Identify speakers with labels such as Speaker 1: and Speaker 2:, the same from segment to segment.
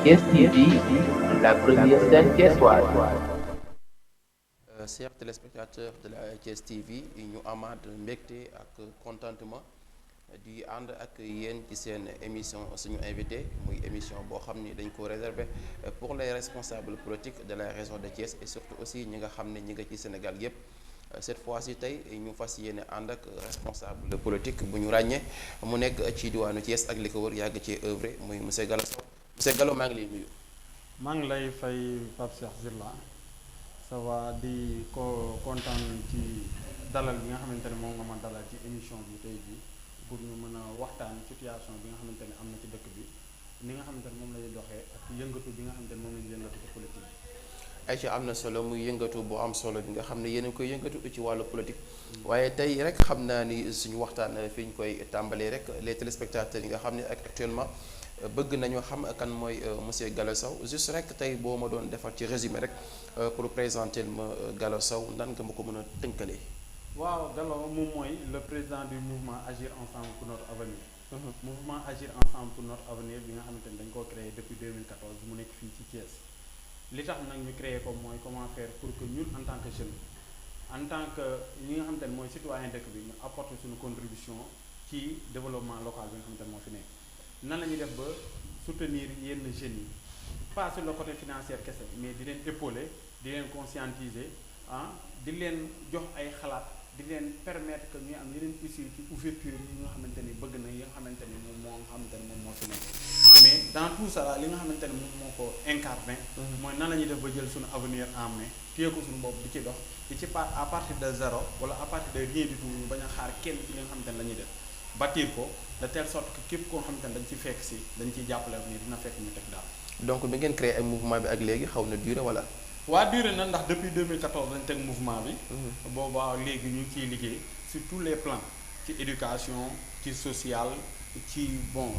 Speaker 1: Thiès TV, la première scène thiessoise.
Speaker 2: Chers téléspectateurs de la Thiès TV ñu amaat mbégte ak contentement di ànd ak yéen ci seen émission suñu invité muy émission boo xam ni dañ ko réservé pour les responsables politiques de la région de Thiès et surtout aussi ñi nga xam ne ñi nga ci Sénégal yépp. Cette fois-ci tey ñu fas yéene ànd ak responsable politique bu ñu ràññee mu nekk ci diwaanu Thiès ak li ko wër yàgg ci œuvre muy monsieur Gallo Sow monsieur Gallo maa ngi lay nuyu.
Speaker 3: maa ngi lay fay Pape Cheikh Zilla ça va di ko kontaan ci dalal bi nga xamante ne moom nga ma dalal ci émission bi tey bi pour ñu mën a waxtaan situation bi nga xamante ne am na ci dëkk bi ni nga xamante ne moom lay doxee ak yëngatu bi nga xamante ne moom lañu yëngatu ci politique bi.
Speaker 2: Aïcha am na solo muy yëngatu bu am solo bi nga xam ne yéen a koy yëngatu ci wàllu politique waaye tey rek xam naa ni suñu waxtaan fi ñu koy tàmbalee rek les téléspectateurs yi nga xam ne ak actuellement bëgg nañu xam kan mooy monsieur Gallo Sow juste rek tey boo ma doon defar ci résumé rek pour présenter ma Gallo Sow nan nga ma ko mën a tënkalee.
Speaker 3: waaw Gallo moom mooy le président du mouvement Agir ensemble pour notre avenir. Mouvement Agir ensemble pour notre avenir bi nga xamante ne dañ koo créé depuis 2014 mu nekk fii ci Thiès. li tax nag ñu créé ko mooy comment faire pour que ñun en tant que jeune en tant que ñi nga xamante ne mooy citoyen dëkk bi ñu apporter suñu contribution ci développement local bi nga xamante ne moo fi nekk nan la ñuy def ba soutenir yenn jeunes yi pas sur le côté financier kese mais di leen épauler di leen conscientiser di leen jox ay xalaat di leen permettre que ñuy am yeneen issue ci ouverture yi nga xamante ni bëgg na yi nga xamante ni moom moo fi nekk mais dans tout ça li nga xamante ne moom moo ko incarné mooy nan la ñuy def ba jël suñu avenir en main téye ko suñu bopp di ci dox di ci à partir de zéro wala à partir de rien du tout ñu bañ a xaar kenn ci li nga xamante ne la ñuy def bâtir ko de telle sorte que képp koo xamante ne dañ ci fekk si dañ ciy jàppale ni dina fekk ñu teg daal.
Speaker 2: donc bi ngeen créé ay mouvement bi ak léegi xaw na duré wala.
Speaker 3: waa duré na ndax depuis 2014 lañ teg mouvement bi. boobaa léegi ñu ngi ciy liggéey sur tous les plans ci éducation ci social ci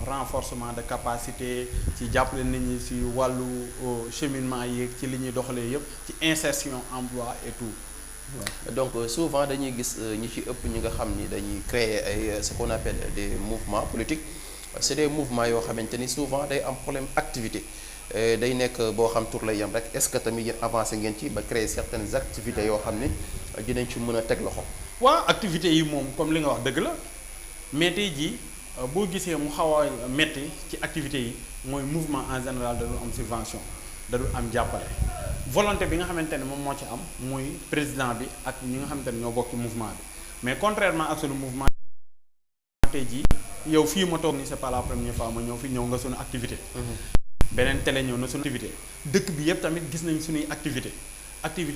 Speaker 3: renforcement de capacité ci jàppale nit ñi ci wàllu cheminement yeeg ci li ñuy doxalee yépp ci insertion emploi et tout.
Speaker 2: donc souvent dañuy gis ñi ci ëpp ñi nga xam ni dañuy créer ay ce qu'on appelle des mouvements politiques c'est des mouvements yoo xamante ni souvent day am problème activité day nekk boo xam tur lay yem rek est-ce que tamit yéen avancé ngeen ci ba créer certaines activités yoo xam ni dinañ ci mën a teg loxo.
Speaker 3: waaw activités yi moom comme li nga wax dëgg la mais tey jii boo gisee mu xaw a metti ci activités yi mooy mouvement en général da dul am subvention da dul am jàppale volonté bi nga xamante ne moom moo ci am muy président bi ak ñi nga xamante ne ñoo bokk ci mouvement bi mais contrairement ak sunu mouvement tey jii yow fii ma toog nii c'est pas la première fois ma ñëw fi ñëw nga sunu activité beneen télé ñëw na sunu activité dëkk bi yëpp tamit gis nañ suñuy activité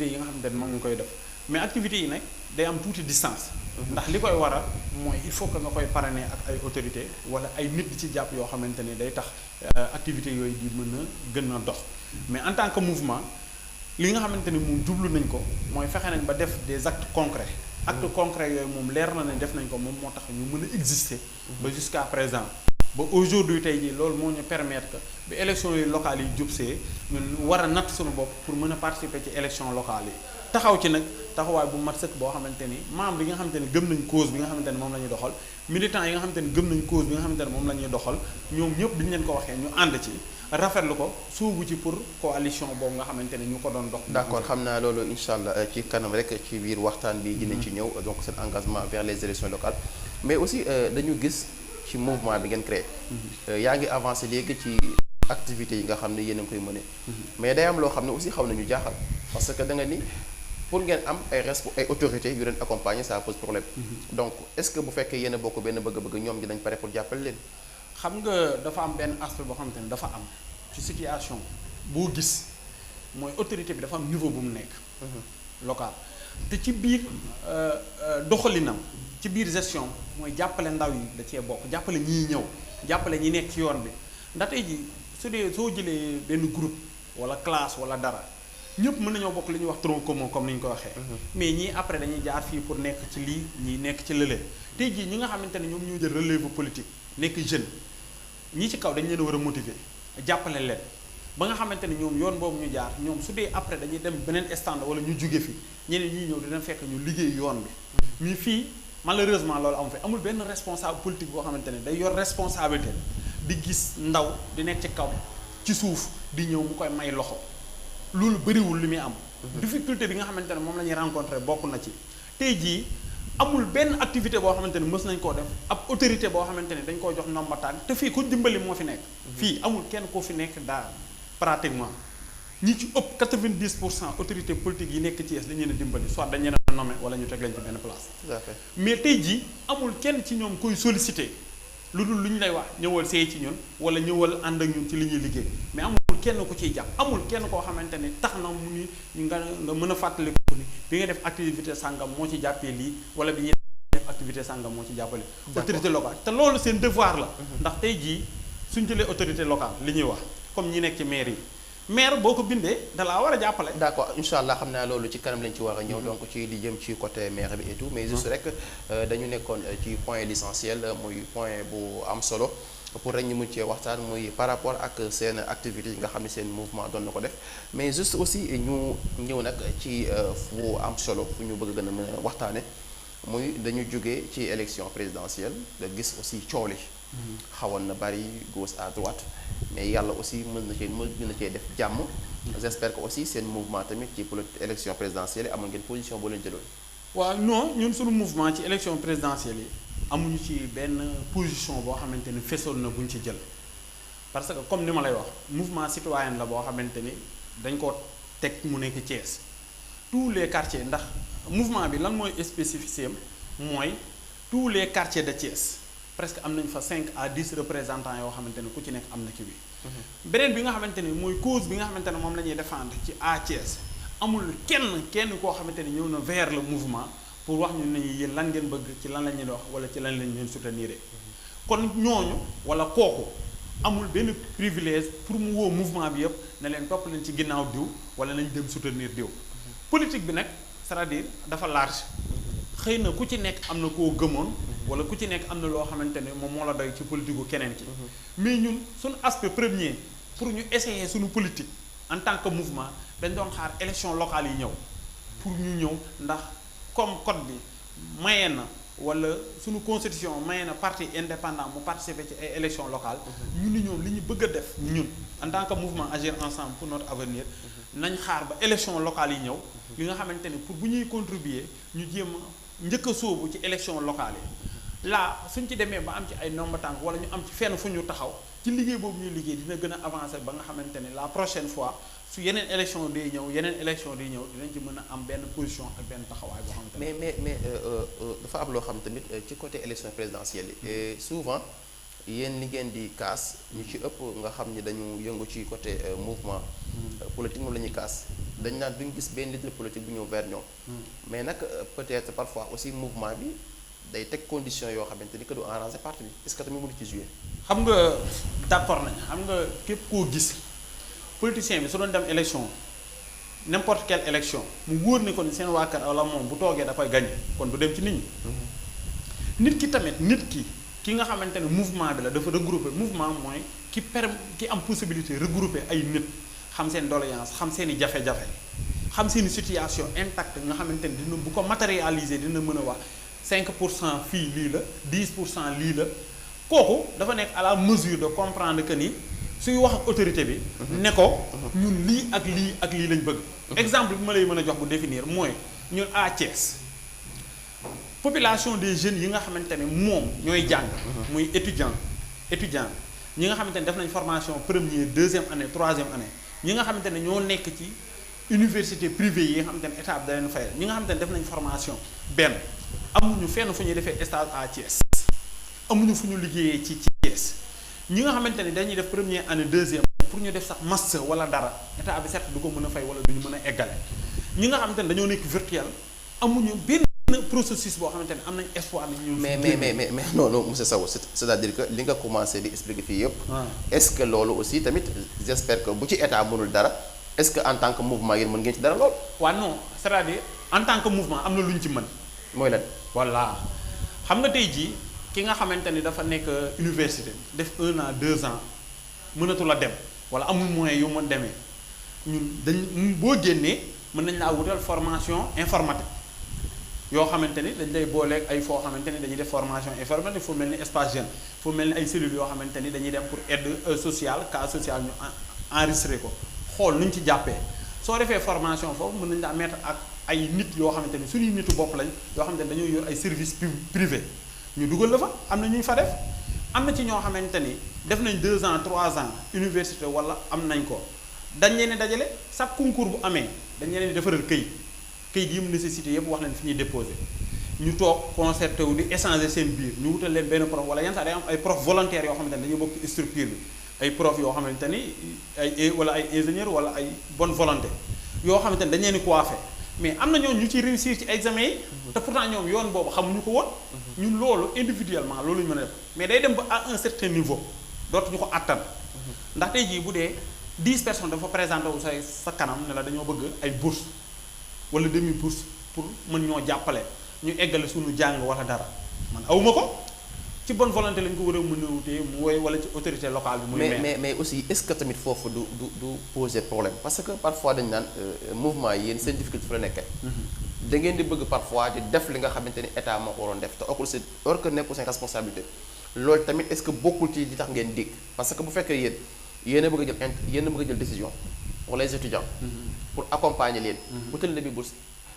Speaker 3: yi nga xamante ne moom nga koy def mais activités yi nag day am tuuti distance ndax li koy waral mooy il faut que nga koy parrainer ak ay autorités wala ay nit di ci jàpp yoo xamante ne day tax activités yooyu di mën a gën a dox mais en tant que mouvement li nga xamante ni moom jublu nañ ko mooy fexe nañ ba def des actes concrets actes concrets yooyu moom leer na ne def nañ ko moom moo tax ñu mën a exister ba jusqu'à présent ba aujourd'hui tey jii loolu moo ñu permettre que bi élections yi locales yi jubsee ñun war a natt suñu bopp pour mën a participer ci élections locales yi taxaw ci nag taxawaay bu mat sëkk boo xamante ni membre yi nga xamante ni gëm nañ cause bi nga xamante ni moom la ñuy doxal militants yi nga xamante ni gëm nañ cause bi nga xamante ni moom la ñuy doxal ñoom ñëpp bi ñu leen ko waxee ñu ànd ci rafetlu ko suubu ci pour coalition boobu nga xamante ni ñu ko doon dox.
Speaker 2: d'accord xam naa loolu incha allah ci kanam rek ci biir waxtaan bi dinañ ci ñëw donc seen engagement vers les élections locales mais aussi dañu gis ci mouvement bi ngeen créé. yaa ngi avancé léegi ci activités yi nga xam ne yéen a ngi koy mëne mais day am loo xam ne aussi xaw nañu jaaxal parce que da nga ni pour ngeen am ay autorités yu leen accompagner ça pose problème. donc est-ce que bu fekkee yéen a bokk benn bëgg-bëgg ñoom dinañ pare pour jàppale leen.
Speaker 3: xam nga dafa am benn aspect boo xamante ne dafa am ci situation boo gis mooy autorité bi dafa am niveau bu mu nekk. local te ci biir doxalinam ci biir gestion mooy jàppale ndaw yi da cee bokk jàppale ñii ñëw jàppale ñi nekk ci yoon bi ndax tey ji su dee soo jëlee benn groupe wala classe wala dara ñëpp mën nañoo bokk li ñuy wax tronc commun comme ni ñu ko waxee. mais ñii après dañuy jaar fii pour nekk ci lii ñii nekk ci lële tey jii ñi nga xamante ne ñoom ñoo jël relève politique nekk jeune ñi ci kaw dañ leen war a motiver jàppale leen ba nga xamante ne ñoom yoon boobu ñu jaar ñoom su dee après dañuy dem beneen stand wala ñu jóge fi ñeneen ñi ñëw dina fekk ñu liggéey yoon bi mais fii malheureusement loolu amu fi amul benn responsable politique boo xamante ne day yor responsabilité di gis ndaw di nekk ci kaw ci suuf di ñëw mu koy may loxo loolu bëriwul li muy am. difficulté bi nga xamante ne moom la ñuy rencontrer bokk na ci tey jii amul benn activité boo xamante ne mës nañ koo def ab autorité boo xamante ne dañ koo jox ndomba tànk te fii ku dimbali moo fi nekk. fii amul kenn koo fi nekk daal pratiquement ñi ci ëpp 90% autorité politique yi nekk Thiès dañu leen a dimbali soit dañu leen a nommé wala ñu teg leen ci benn place.
Speaker 2: tout à fait.
Speaker 3: mais tey jii amul kenn ci ñoom koy sollicité lu dul lu ñu lay wax ñëwal seey ci ñun wala ñëwal ànd ak ñun ci li ñuy liggéey mais amul kenn ku ciy jàpp amul kenn koo xamante ne tax na mu ni nga mën a fàttaliku ni bi nga def activité sàngam moo ci jàppee lii wala bi ñuy def activité sàngam moo ci jàppale autorité locale te loolu seen devoir la ndax tey jii suñ jëlee autorité locale li ñuy wax comme ñi nekk ci maire yi maire boo ko bindee dalaa war a jàppale.
Speaker 2: d'accord incha allah xam naa loolu ci kanam lañ ci war a ñëw donc ci li jëm ci côté maire bi et tout mais juste rek dañu nekkoon ci point l'essentiel muy point bu am solo pour rek ñu mun cee waxtaan muy par rapport ak seen activités yi nga xam ne seen mouvement doon na ko def mais juste aussi ñu ñëw nag ci fu am solo fu ñu bëgg gën a mën a waxtaane muy dañu jógee ci élection présidentielle nga gis aussi coow li xawoon na bari gauche à droite mais yàlla aussi mën na cee def jàmm. j'espère que aussi seen mouvement tamit ci élection présidentielle yi amoon ngeen position boo leen jëloon.
Speaker 3: waaw non ñun suñu mouvement ci élection présidentielle yi amuñu ci benn position boo xamante ni fesoon na buñ ci jël parce que comme ni ma lay wax mouvement citoyen la boo xamante ni dañ ko teg mu nekk Thiès tous les quartiers ndax mouvement bi lan mooy spécificité am mooy tous les quartiers de Thiès. presque am nañ fa 5 à 10 représentants yoo xamante ne ku ci nekk am na ci bi beneen bi nga xamante ne mooy cause bi nga xamante ne moom la ñuy défendre ci à Thiès amul kenn koo xamante ne ñëw na vers le mouvement pour wax ñu ne yéen lan ngeen bëgg ci lan la ñuy wax wala ci lan lañ leen soutenir kon ñooñu wala kooku amul benn privilège pour mu woo mouvement bi yëpp ne leen topp leen ci ginnaaw diw wala nañ dem soutenir diw politique bi nag c'est-à-dire dafa large xëy na ku ci nekk am na koo gëmoon wala ku ci nekk am na loo xamante ne moom moo la doy ci politique gu keneen ki mais ñun suñu aspect premier pour ñu essayer suñu politique en tant que mouvement dañ doon xaar élection locale yi ñëw pour ñu ñëw ndax comme code bi maye na wala suñu constitution maye na parti indépendant mu participer ci ay élection locale ñu ni ñoom li ñu bëgg a def ñun en tant que mouvement agir ensemble pour notre avenir nañ xaar ba élection locale yi ñëw li nga xamante ne pour bu ñuy contribuer ñu jéem a njëkk a sóobu ci élection locale yi là suñ ci demee ba am ci ay nombre tànk wala ñu am ci fenn fu ñu taxaw ci liggéey boobu ñuy liggéey dina gën a avancer ba nga xamante ne la prochaine fois su yeneen élection day ñëw dinañ ci mën a am benn position ak benn taxawaay boo xamante ne
Speaker 2: mais dafa am loo xam tamit ci côté élection présidentielle yi souvent yéen li ngeen di kaas ñu ci ëpp nga xam ni dañu yëngu ci côté mouvement politique moom la ñuy kaas dañ naan duñ gis benn leader politique bu ñëw vers ñoom mais nag peut-être parfois aussi mouvement bi day teg condition yoo xamante ni que du arranger parti bi est-ce que tamit mënu ci jouer.
Speaker 3: xam nga d'accord nañ xam nga képp koo gis politicien bi su doon dem élection n'importe quelle élection mu wóor ni kon seen waa kër wala moom bu toogee da koy gagner kon du dem ci nit ñi. nit ki tamit ki nga xamante ne mouvement bi la dafa regrouper mouvement mooy ki am possibilité regrouper ay nit xam seen doléance xam seen i jafe-jafe xam seen i situation intacte nga xamante ne dina bu ko matérialiser dina mën a wax 5% fii lii la 10% lii la kooku dafa nekk à la mesure de comprendre que ni suy wax ak autorité bi ne ko ñun lii ak lii lañ bëgg exemple bi ma lay mën a jox bu définir mooy ñun à Thiès population des jeunes yi nga xamante ne moom ñooy jàng muy étudiant ñi nga xamante ne def nañ formation première deuxième année troisième année ñi nga xamante ne ñoo nekk ci université privée yi nga xamante ne état bi da leen fayal ñi nga xamante ne def nañ formation benn amuñu fenn fu ñuy defee stage à Thiès amuñu fu ñu liggéeyee ci Thiès ñi nga xamante ne dañuy def première année deuxième pour ñu def sax master wala dara état bi certes du ko mën a fay wala du ñu mën a eggale ñi nga xamante ne dañoo nekk virtuel amuñu benn processus boo xamante ne am nañ espoir ni ñu
Speaker 2: mais non monsieur Sow c'est-à-dire que li nga commencé di expliquer fii yëpp est-ce que loolu aussi tamit j'espère que bu ci état mënul dara est-ce que en tant que mouvement yéen mën ngeen ci dara lool
Speaker 3: waaw non c'est-à-dire en tant que mouvement am na lu ñu ci mën
Speaker 2: mooy lan
Speaker 3: voilà xam nga tey jii ki nga xamante ni dafa nekk université def 1 an 2 ans mënatu la dem wala amul moyen yu mën demee ñun boo génnee mën nañ laa wutal formation informatique yoo xamante ni dañ lay booleeg ay foo xamante ni dañuy def formation informatique fu mel ni espace jeune fu mel ni ay cellules yoo xamante ni dañuy dem pour aide sociale cas social ñu enregistré ko xool nu ñu ci jàppee soo defee formation foofu mën nañu daa mettre ak ay nit yoo xamante ni suñuy nitu bopp lañ yoo xamante ni dañoo yor ay service privé ñu dugal la fa am na ñuy fa def am na ci ñoo xamante ni def nañ 2 ans 3 ans université wala am nañ ko dañ leen di dajale chaque concours bu amee dañ leen di defaral këyit yi mu nécessité yëpp wax leen fi ñuy déposé ñu toog concerté wu di échanger seen biir ñu wutal leen benn prof wala yenn saa day am ay prof volontaires yoo xamante ni dañuy bokk ci structure bi ay prof yoo xamante ni wala ay ingénieur wala ay bonne volonté yoo xamante ni dañ leen di coiffé mais am na ñoon ñu ci réussir ci examen yi te pourtant ñoom yoon boobu xamuñu ko woon ñun loolu individuellement loolu ñu mën a def mais day dem ba à un certain niveau dootuñu ko attan ndax tey jii bu dee 10 personnes dafa présenté wu sa kanam ne la dañoo bëgg ay bourse wala demi bourse pour mën ñoo jàppale ñu eggale suñu jàng wala dara man awuma ko ci bonne volonté lañ ko war a mën a wutee mu woy wala ci autorité locale bi muy
Speaker 2: mais aussi est-ce que tamit foofu du poser problème parce que parfois dañ naan mouvement yi yéen seen difficulté fu la nekkee da ngeen di bëgg parfois di def li nga xamante ni état moo ko waroon def te or que nekkul seen responsabilité loolu tamit est-ce que bokkul ci li tax ngeen dégg parce que bu fekkee yéen a bëgg a jël décision pour les étudiants pour accompagner leen wutal la bi bourse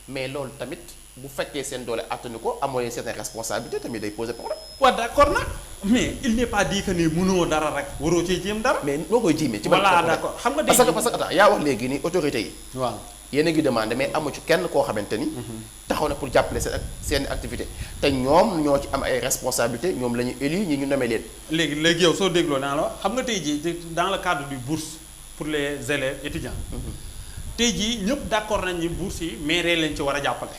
Speaker 2: mais loolu tamit bu fekkee seen doole attanu ko amoo leen certaines responsabilités tamit day poser problème.
Speaker 3: waaw d'accord na mais il n'est pas dit que ni mënoo dara rek waroo cee jéem dara.
Speaker 2: mais noo koy jéemee. ci ban
Speaker 3: voilà d'accord xam nga
Speaker 2: parce que attends yaa wax léegi ni autorités yi.
Speaker 3: waaw
Speaker 2: yéen a ngi demandé mais amu ci kenn koo xamante ni. taxaw na pour jàppale seen activité te ñoom ñoo ci am ay responsabilités ñoom la ñu élu ñi ñu nommé leen.
Speaker 3: léegi yow soo dégloo naa la xam nga tey jii dans le cadre du bourse pour les élèves étudiants. tey jii ñëpp d'accord nañ ni bourse yi maire lañ ci war a jàppale.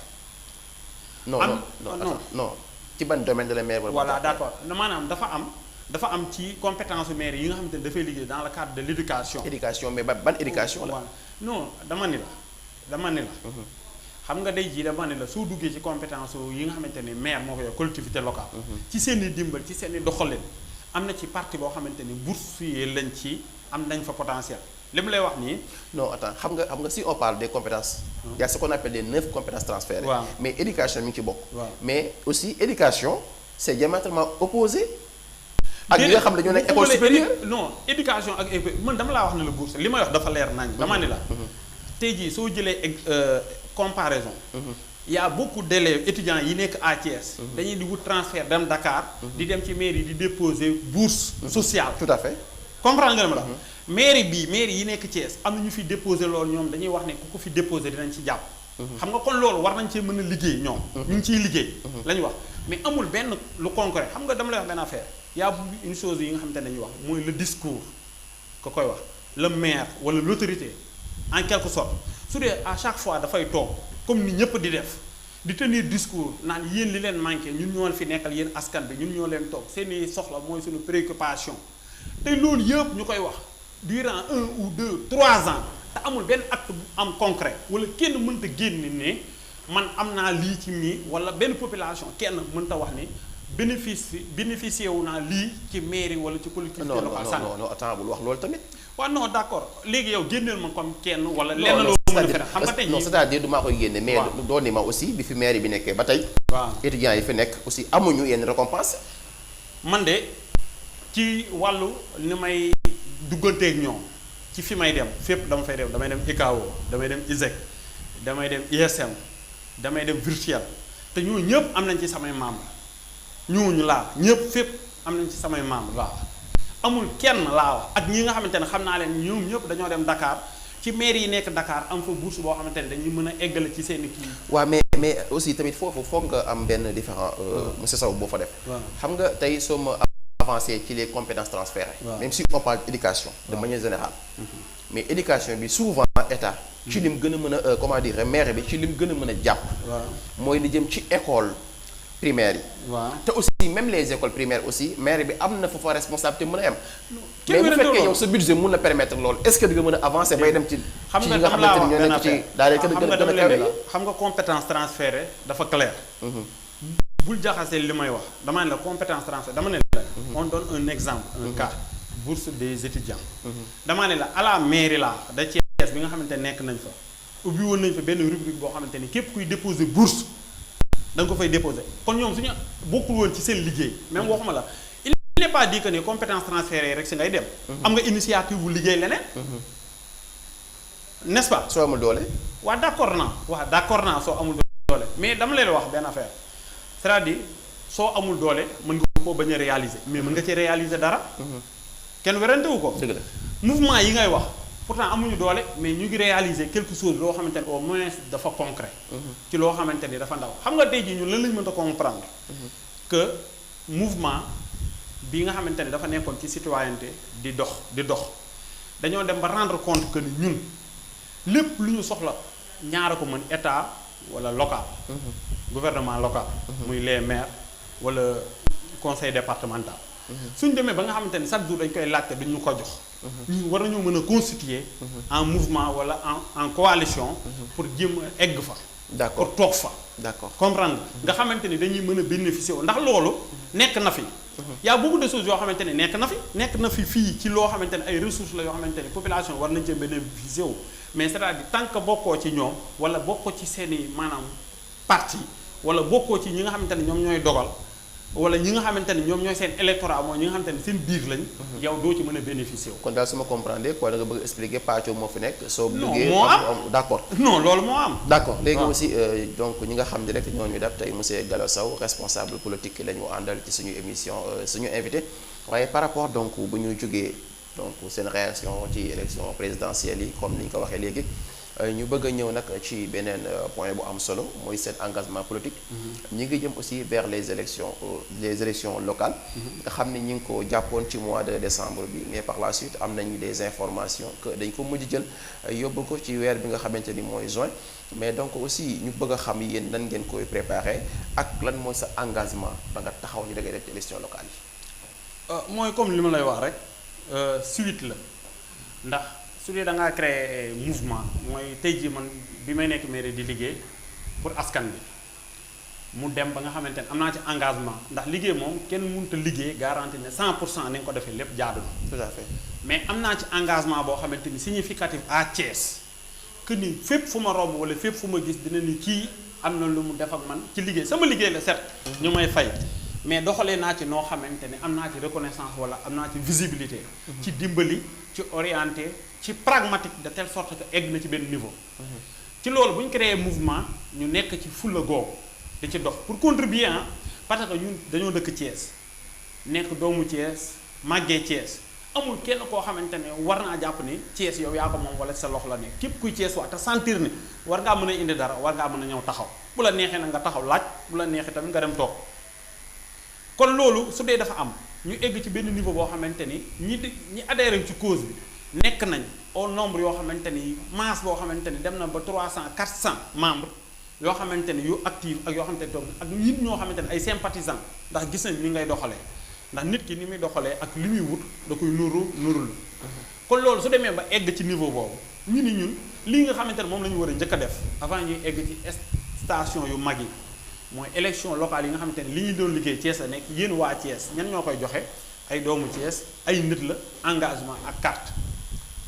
Speaker 3: non ci ban domaine de la maire. voilà d'accord maanaam dafa am ci compétence maire yi nga xamante ne dafay liggéey dans le cadre de l'éducation.
Speaker 2: éducation mais ban éducation la.
Speaker 3: non dama ni la. xam nga day jii dama ne la soo duggee ci compétence yi nga xamante ne maire moo ko yor collectivité locale. ci seen i dimbal ci seen i doxalin am na ci partie boo xamante ni bourse yi lañ ci am nañ fa potentiel. li mu lay wax nii.
Speaker 2: non attends xam nga si on parle des compétences. il y a ce qu'on appelle les 9 compétences transférées.
Speaker 3: waaw
Speaker 2: mais éducation mi ngi ci bokk.
Speaker 3: waaw mais
Speaker 2: aussi éducation c'est diamétralement opposé. ak li nga xam ne dañoo nekk école supérieure.
Speaker 3: non éducation ak man dama laa wax ne la bourse li may wax dafa leer nañ dama ni la. tey jii soo jëlee comparaison. y a beaucoup d'élèves étudiants yi nekk à Thiès. dañuy di wut transfert dem Dakar. di dem ci mairie di déposer bourse sociale.
Speaker 2: tout à fait.
Speaker 3: comprendre nga ma la. mairie yi nekk Thiès am na ñu fi déposé loolu ñoom dañuy wax ne ku ko fi déposé dinañ ci jàpp. xam nga kon loolu war nañ cee mën a liggéey ñoom. ñu ngi ciy liggéey. la ñu wax mais amul benn lu concret xam nga dama lay wax benn affaire y a une chose yi nga xamante ne dañuy wax mooy le discours ko koy wax le maire wala l'autorité en quelque sorte su dee à chaque fois dafay toog comme ni ñëpp di def di tenir discours naan yéen li leen manqué ñun ñoo fi nekkal yéen askan bi ñun ñoo leen toog seeni soxla mooy suñu préoccupation te loolu yëpp ñu koy wax. durant 1 ou 2 3 ans te amul benn acte bu am concret wala kenn mënta génn ne man am naa lii ci nii wala benn population kenn mënta wax ni bénéficié wu naa lii ci mairie wala ci collectivité locale.
Speaker 2: non attends bul wax loolu tamit.
Speaker 3: waaw non d'accord léegi yow génneel ma comme kenn wala. lenn loo mën a fexe xam nga tey
Speaker 2: non c'est-à-dire du maa koy génne. mais doon ni ma aussi bi fi mairie bi nekkee ba tey.
Speaker 3: waaw
Speaker 2: étudiants yi fi nekk aussi amuñu yenn récompense.
Speaker 3: man de ci wàllu ni may. dugganteeg ñoom ci fi may dem fépp dama fay dem damay dem ICAO damay dem ISEC damay dem ISM damay dem virtuel te ñooñu ñëpp am nañ ci samay membres ñooñu laa ñëpp fépp am nañ ci samay membres laa amul kenn laa wax ak ñi nga xamante ne xam naa leen ñoom ñëpp dañoo dem Dakar ci maire yi nekk Dakar am fa bourse boo xamante ne dañuy mën a eggale ci seen kii.
Speaker 2: waaw mais aussi tamit foofu foog nga am benn différent monsieur Sow boo fa def. xam nga tey soo ma avancé ci les compétences transférées. Même si on parle d'éducation de manière générale. Mais éducation bi souvent état ci lim gën a mën a comment dire maire bi ci lim gën a mën a jàpp. mooy li jëm ci école primaire yi. te aussi même les écoles primaires aussi maire bi am na fa fa responsabilité mën a am. mais bu fekkee yow sa budget mën na permettre loolu est-ce que di nga mën a avancer bay dem ci.
Speaker 3: xam nga
Speaker 2: nga xamante ni ñoo nekk ci daal
Speaker 3: xam nga compétence transférée dafa clair. bul jaxasee li may wax dama ne la compétence transférée dama ne la. on donne un exemple un cas bourse des étudiants. dama ne la à la mairie la da Thiès bi nga xamante ne nekk nañ fa ubbi woon nañ fa benn rubrique boo xamante ni képp kuy déposer bourse da nga ko fay déposer kon ñoom suñu bokkul woon ci seen liggéey même waxuma la il n'est pas dit que ni compétence transférée rek si ngay dem. am nga initiative bu liggéey leneen. n'est-ce pas.
Speaker 2: soo amul doole.
Speaker 3: waaw d'accord naa soo amul doole mais dama leen wax benn affaire c'est-à-dire soo amul doole mën nga koo bañ a réaliser mais mën nga ci réaliser dara. kenn werantewu ko.
Speaker 2: dëgg la
Speaker 3: mouvement yi ngay wax pourtant amuñu doole mais ñu ngi réaliser quelque chose loo xamante ne au moins dafa concret. ci loo xamante ni dafa ndaw xam nga tey jii ñun lan lañ mën a comprendre. que mouvement bi nga xamante ne dafa nekkoon ci citoyenneté di dox dañoo dem ba rendre compte que ni ñun lépp lu ñu soxla ñaara ko mën état wala local. gouvernement local. muy les maires wala conseil départemental. suñ demee ba nga xamante ni chaque jour dañ koy laajte duñ ñu ko jox. ñu war nañoo mën a constituer en mouvement wala en coalition. pour jéem a egg fa.
Speaker 2: d'accord
Speaker 3: pour toog fa.
Speaker 2: d'accord
Speaker 3: comprendre nga xamante ni dañuy mën a bénéficier wu ndax loolu nekk na fi. y a beaucoup de choses yoo xamante ne nekk na fi fii ci loo xamante ne ay ressources la yoo xamante ne population war nañ cee bénéficier wu mais c'est-à-dire tant que bokkoo ci ñoom wala bokkoo ci seeni maanaam parti wala bokkoo ci ñi nga xamante ne ñoom ñooy dogal wala ñi nga xamante ne ñoom ñooy seen électorat mooy ñi nga xamante ne seen biir lañ. yow doo ci mën a bénéficier wu.
Speaker 2: kon daal su ma comprendre quoi da nga bëgg expliquer pàccoo moo fi nekk. soo bëggee
Speaker 3: moo am
Speaker 2: d'accord.
Speaker 3: non loolu moo am.
Speaker 2: d'accord léegi aussi donc ñi nga xam ne rek ñoo ñu def tey monsieur Gallo Sow responsable politique la ñu àndal ci suñu émission suñu invité waaye par rapport donc bu ñu jógee donc seen réaction ci élection présidentielle yi comme ni ñu ko waxee léegi. ñu bëgg a ñëw nag ci beneen point bu am solo mooy seen engagement politique. ñi ngi jëm aussi vers les élections locales. nga xam ne ñi ngi ko jàppoon ci mois de décembre bi mais par la suite am nañu des informations que dañ ko mujj jël yóbbu ko ci weer bi nga xamante ni mooy juin mais donc aussi ñu bëgg a xam yéen nan ngeen koy préparer ak lan mooy sa engagement ba nga taxaw ni da ngay def ci élection locale yi.
Speaker 3: mooy comme li ma lay wax rek suite la ndax. su dee da ngaa créer mouvement mooy tey jii man bi may nekk mairie di liggéey pour askan bi mu dem ba nga xamante ne am naa ci engagement ndax liggéey moom kenn mënut a liggéey garanti ne 100% ni nga ko defee lépp jaadu na.
Speaker 2: tout à fait
Speaker 3: mais am naa ci engagement boo xamante ni significatif à Thiès que ni fépp fu ma romb wala fépp fu ma gis dina ni kii am na lu mu def ak man ci liggéey sama liggéey la certes. ñu may fay. mais doxalee naa ci noo xamante ne am naa ci reconnaissance wala am naa ci visibilité. ci dimbali ci orienté. ci pragmatique de telle sorte que egg na ci benn niveau. ci loolu bu ñu créé mouvement ñu nekk ci fulla googu di ci dox pour contribuer parce que ñun dañoo dëkk Thiès nekk doomu Thiès màggee Thiès amul kenn koo xamante ne war naa jàpp ni Thiès yow yaa ko moom wala sa loxo la nekk képp kuy Thiès waa te sentir ni war ngaa mën a indi dara war ngaa mën a ñëw taxaw bu la neexee nag nga taxaw laaj bu la neexee tamit nga dem toog kon loolu su dee dafa am ñu egg ci benn niveau boo xamante ni ñi adhéré ci cause bi. nekk nañ au nombre yoo xamante ni masse boo xamante ni dem na ba 300 400 membres yoo xamante ni yu active ak yoo xamante ni toog ak nit ñoo xamante ni ay sympathisants ndax gis nañ ni ngay doxalee ndax nit ki ni muy doxalee ak li muy wut da koy nurul kon loolu su demee ba egg ci niveau boobu ñu ni ñun lii nga xamante ne moom la ñu war a njëkk a def avant ñuy egg ci station yu mag yi mooy élection locale yi nga xamante ni li ñu doon liggéey Thiès la nekk yéen waa Thiès ñan ñoo koy joxe ay doomu Thiès ay nit la engagement ak carte.